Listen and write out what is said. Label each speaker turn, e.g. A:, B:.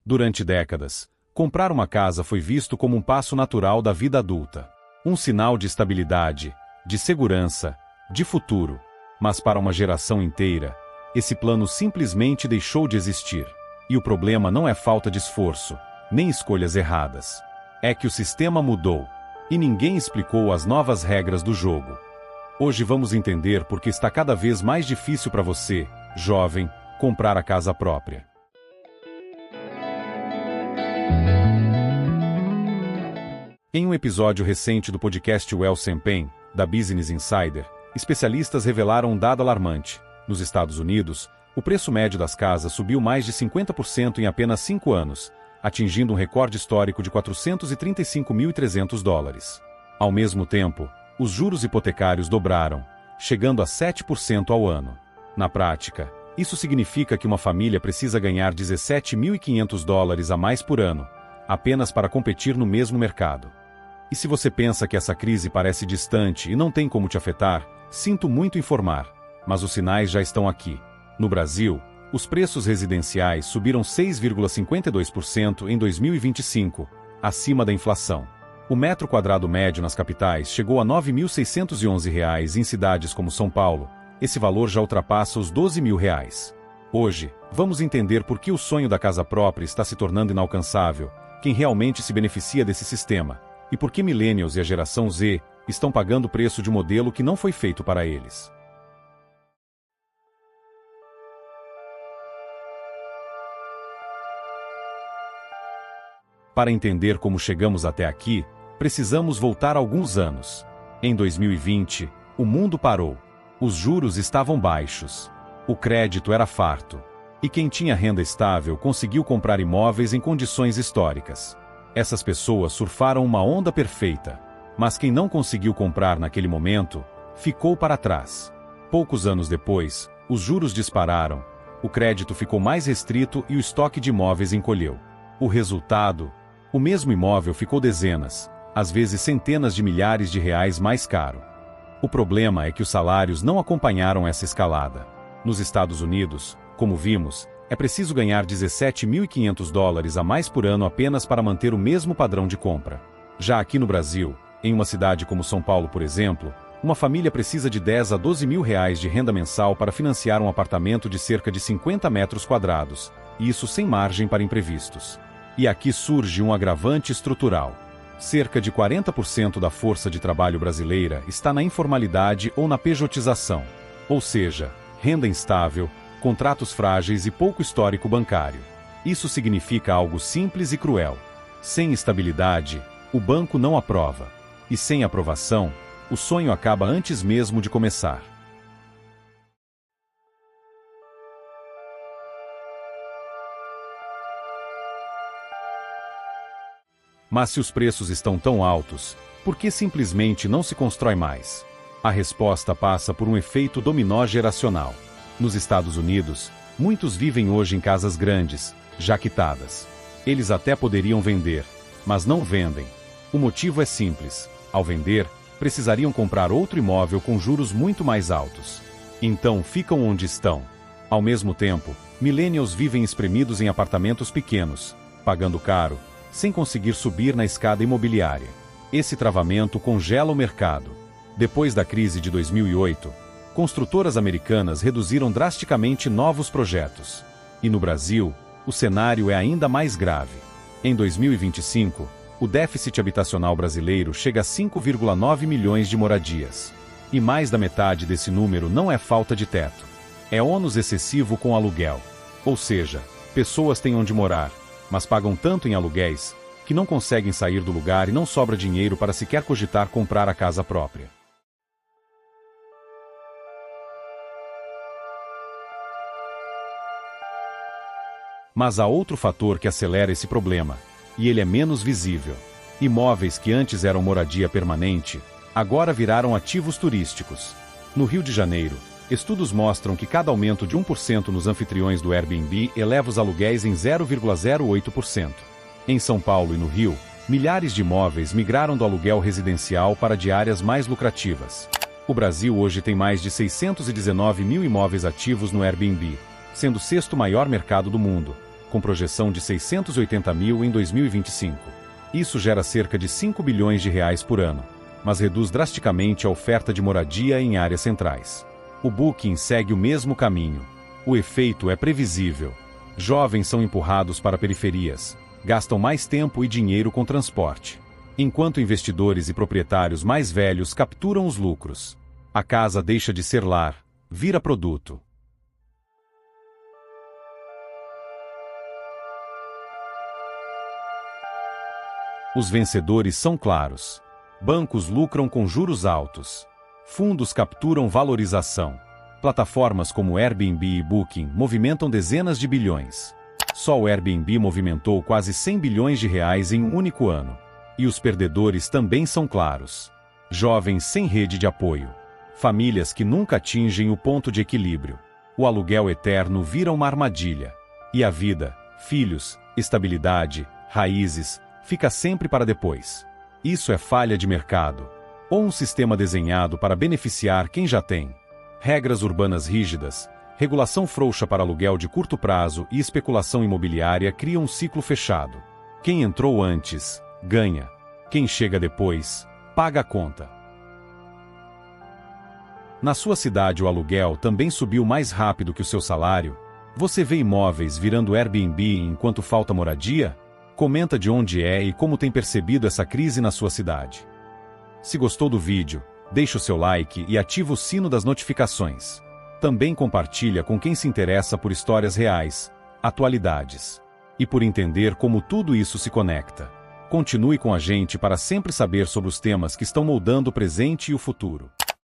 A: Durante décadas, comprar uma casa foi visto como um passo natural da vida adulta. Um sinal de estabilidade, de segurança, de futuro. Mas para uma geração inteira, esse plano simplesmente deixou de existir. E o problema não é falta de esforço, nem escolhas erradas. É que o sistema mudou, e ninguém explicou as novas regras do jogo. Hoje vamos entender por que está cada vez mais difícil para você, jovem, comprar a casa própria. Em um episódio recente do podcast Wealth & Pain, da Business Insider, especialistas revelaram um dado alarmante. Nos Estados Unidos, o preço médio das casas subiu mais de 50% em apenas 5 anos, atingindo um recorde histórico de $435.300. Ao mesmo tempo, os juros hipotecários dobraram, chegando a 7% ao ano. Na prática, isso significa que uma família precisa ganhar $17.500 a mais por ano, apenas para competir no mesmo mercado. E se você pensa que essa crise parece distante e não tem como te afetar, sinto muito informar, mas os sinais já estão aqui. No Brasil, os preços residenciais subiram 6,52% em 2025, acima da inflação. O metro quadrado médio nas capitais chegou a R$ 9.611 em cidades como São Paulo. Esse valor já ultrapassa os R$ 12.000. Hoje, vamos entender por que o sonho da casa própria está se tornando inalcançável, quem realmente se beneficia desse sistema, e por que millennials e a geração Z estão pagando o preço de um modelo que não foi feito para eles. Para entender como chegamos até aqui, precisamos voltar alguns anos. Em 2020, o mundo parou. Os juros estavam baixos. O crédito era farto. E quem tinha renda estável conseguiu comprar imóveis em condições históricas. Essas pessoas surfaram uma onda perfeita. Mas quem não conseguiu comprar naquele momento, ficou para trás. Poucos anos depois, os juros dispararam, o crédito ficou mais restrito e o estoque de imóveis encolheu. O resultado? O mesmo imóvel ficou dezenas, às vezes centenas de milhares de reais mais caro. O problema é que os salários não acompanharam essa escalada. Nos Estados Unidos, como vimos, é preciso ganhar $17.500 a mais por ano apenas para manter o mesmo padrão de compra. Já aqui no Brasil, em uma cidade como São Paulo, por exemplo, uma família precisa de 10 a 12 mil reais de renda mensal para financiar um apartamento de cerca de 50 metros quadrados, e isso sem margem para imprevistos. E aqui surge um agravante estrutural. Cerca de 40% da força de trabalho brasileira está na informalidade ou na pejotização, ou seja, renda instável, contratos frágeis e pouco histórico bancário. Isso significa algo simples e cruel. Sem estabilidade, o banco não aprova. E sem aprovação, o sonho acaba antes mesmo de começar. Mas se os preços estão tão altos, por que simplesmente não se constrói mais? A resposta passa por um efeito dominó geracional. Nos Estados Unidos, muitos vivem hoje em casas grandes, já quitadas. Eles até poderiam vender, mas não vendem. O motivo é simples. Ao vender, precisariam comprar outro imóvel com juros muito mais altos. Então ficam onde estão. Ao mesmo tempo, millennials vivem espremidos em apartamentos pequenos, pagando caro, sem conseguir subir na escada imobiliária. Esse travamento congela o mercado. Depois da crise de 2008, construtoras americanas reduziram drasticamente novos projetos. E no Brasil, o cenário é ainda mais grave. Em 2025, o déficit habitacional brasileiro chega a 5,9 milhões de moradias. E mais da metade desse número não é falta de teto. É ônus excessivo com aluguel. Ou seja, pessoas têm onde morar, mas pagam tanto em aluguéis, que não conseguem sair do lugar e não sobra dinheiro para sequer cogitar comprar a casa própria. Mas há outro fator que acelera esse problema, e ele é menos visível. Imóveis que antes eram moradia permanente, agora viraram ativos turísticos. No Rio de Janeiro, estudos mostram que cada aumento de 1% nos anfitriões do Airbnb eleva os aluguéis em 0,08%. Em São Paulo e no Rio, milhares de imóveis migraram do aluguel residencial para diárias mais lucrativas. O Brasil hoje tem mais de 619 mil imóveis ativos no Airbnb, sendo o sexto maior mercado do mundo, com com projeção de 680 mil em 2025. Isso gera cerca de 5 bilhões de reais por ano, mas reduz drasticamente a oferta de moradia em áreas centrais. O Booking segue o mesmo caminho. O efeito é previsível. Jovens são empurrados para periferias, gastam mais tempo e dinheiro com transporte, enquanto investidores e proprietários mais velhos capturam os lucros. A casa deixa de ser lar, vira produto. Os vencedores são claros. Bancos lucram com juros altos. Fundos capturam valorização. Plataformas como Airbnb e Booking movimentam dezenas de bilhões. Só o Airbnb movimentou quase 100 bilhões de reais em um único ano. E os perdedores também são claros. Jovens sem rede de apoio. Famílias que nunca atingem o ponto de equilíbrio. O aluguel eterno vira uma armadilha. E a vida, filhos, estabilidade, raízes, fica sempre para depois. Isso é falha de mercado. Ou um sistema desenhado para beneficiar quem já tem. Regras urbanas rígidas, regulação frouxa para aluguel de curto prazo e especulação imobiliária criam um ciclo fechado. Quem entrou antes, ganha. Quem chega depois, paga a conta. Na sua cidade o aluguel também subiu mais rápido que o seu salário? Você vê imóveis virando Airbnb enquanto falta moradia? Comenta de onde é e como tem percebido essa crise na sua cidade. Se gostou do vídeo, deixe o seu like e ativa o sino das notificações. Também compartilha com quem se interessa por histórias reais, atualidades e por entender como tudo isso se conecta. Continue com a gente para sempre saber sobre os temas que estão moldando o presente e o futuro.